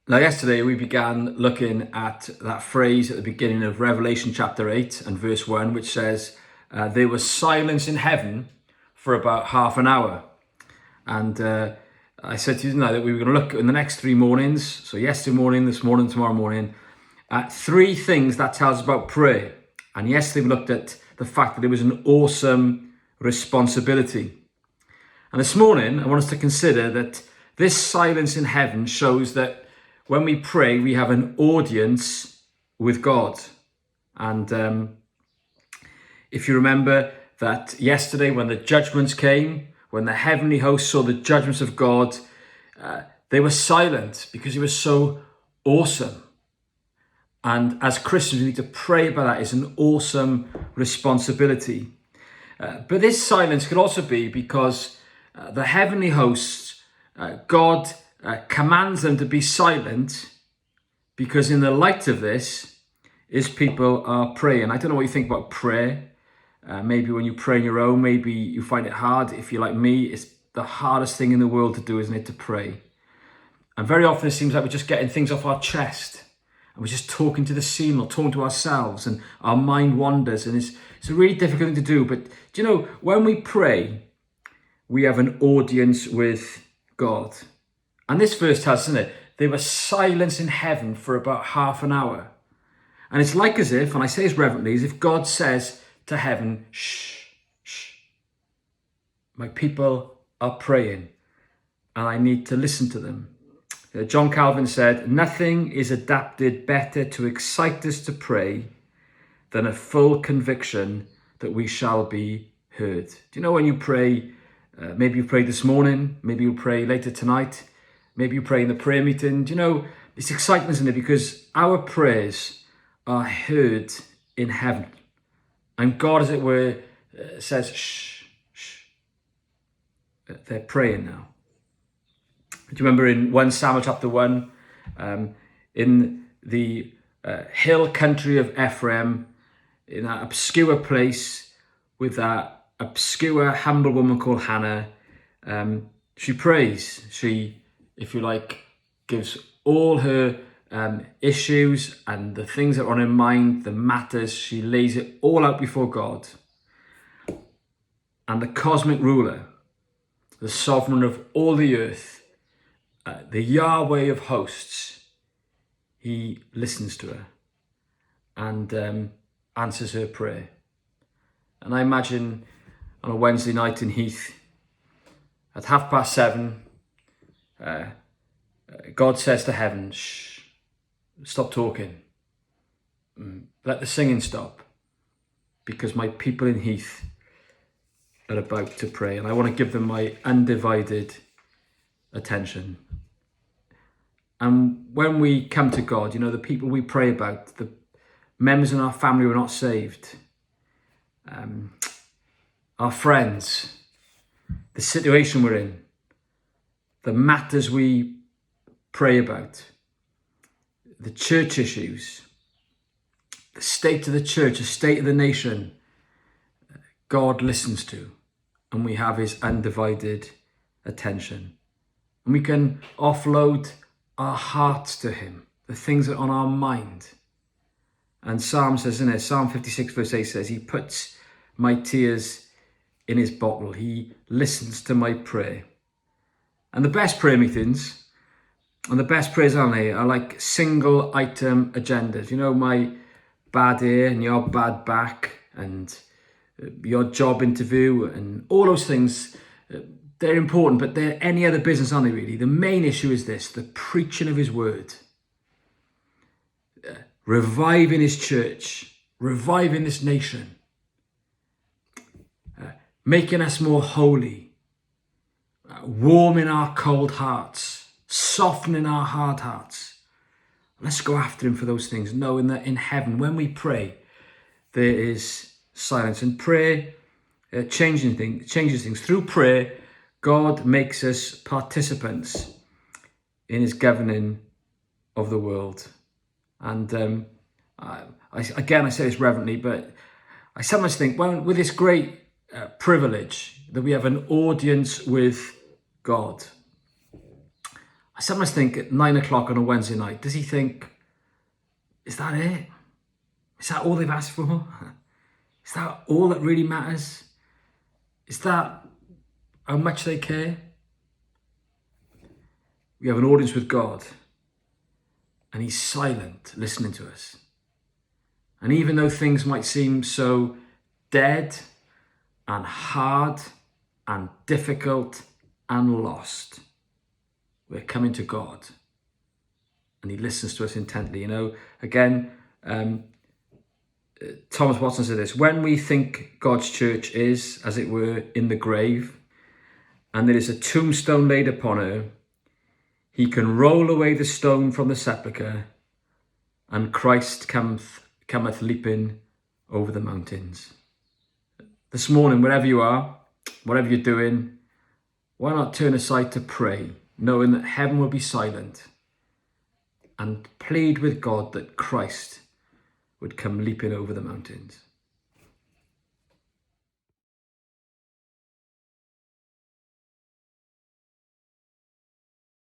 Now, yesterday we began looking at that phrase at the beginning of Revelation chapter 8 and verse 1, which says, there was silence in heaven for about half an hour. And I said to you tonight that we were going to look in the next 3 mornings, so yesterday morning, this morning, tomorrow morning, at 3 things that tells us about prayer. And yesterday we looked at the fact that it was an awesome responsibility. And this morning I want us to consider that this silence in heaven shows that when we pray, we have an audience with God. And if you remember that yesterday when the judgments came, when the heavenly host saw the judgments of God, they were silent because it was so awesome. And as Christians, we need to pray about that. It's an awesome responsibility. But this silence could also be because the heavenly hosts, God commands them to be silent, because in the light of this, his people are praying. I don't know what you think about prayer. Maybe when you pray on your own, maybe you find it hard. If you're like me, it's the hardest thing in the world to do, isn't it, to pray? And very often it seems like we're just getting things off our chest, and we're just talking to the ceiling or talking to ourselves, and our mind wanders, and it's a really difficult thing to do. But do you know, when we pray, we have an audience with God. And this verse tells us, isn't it? There was silence in heaven for about half an hour. And it's like as if, and I say this reverently, as if God says to heaven, shh, shh. My people are praying and I need to listen to them. John Calvin said, nothing is adapted better to excite us to pray than a full conviction that we shall be heard. Do you know when you pray, maybe you prayed this morning, maybe you'll pray later tonight, maybe you pray in the prayer meeting. Do you know, it's exciting, isn't it? Because our prayers are heard in heaven. And God, as it were, says, shh, shh. They're praying now. Do you remember in 1 Samuel chapter 1, in the hill country of Ephraim, in that obscure place with that obscure, humble woman called Hannah, she prays. She, if you like, gives all her issues and the things that are on her mind, the matters, she lays it all out before God. And the cosmic ruler, the sovereign of all the earth, the Yahweh of hosts, he listens to her and answers her prayer. And I imagine on a Wednesday night in Heath, at 7:30, God says to heaven, shh, stop talking. Let the singing stop, because my people in Heath are about to pray and I want to give them my undivided attention. And when we come to God, you know, the people we pray about, the members in our family who are not saved, our friends, the situation we're in, the matters we pray about, the church issues, the state of the church, the state of the nation, God listens to, and we have his undivided attention. And we can offload our hearts to him, the things that are on our mind. And Psalm says, isn't it? Psalm 56 verse 8 says, he puts my tears in his bottle. He listens to my prayer. And the best prayer meetings and the best prayers are like single item agendas. You know, my bad ear and your bad back and your job interview and all those things, they're important, but they're any other business, aren't they, really? The main issue is this, the preaching of his word. Reviving his church, reviving this nation, making us more holy, warming our cold hearts, softening our hard hearts. Let's go after him for those things, knowing that in heaven, when we pray, there is silence. And prayer changes things. Through prayer, God makes us participants in his governing of the world. And I say this reverently, but I sometimes think, well, with this great privilege that we have an audience with God, I sometimes think at 9 o'clock on a Wednesday night, does he think, is that it? Is that all they've asked for? Is that all that really matters? Is that how much they care? We have an audience with God, and he's silent, listening to us. And even though things might seem so dead and hard and difficult and lost, we're coming to God, and he listens to us intently. You know, again, Thomas Watson said this: when we think God's church is, as it were, in the grave, and there is a tombstone laid upon her, he can roll away the stone from the sepulchre, and Christ cometh leaping over the mountains. This morning, wherever you are, whatever you're doing, why not turn aside to pray, knowing that heaven will be silent, and plead with God that Christ would come leaping over the mountains.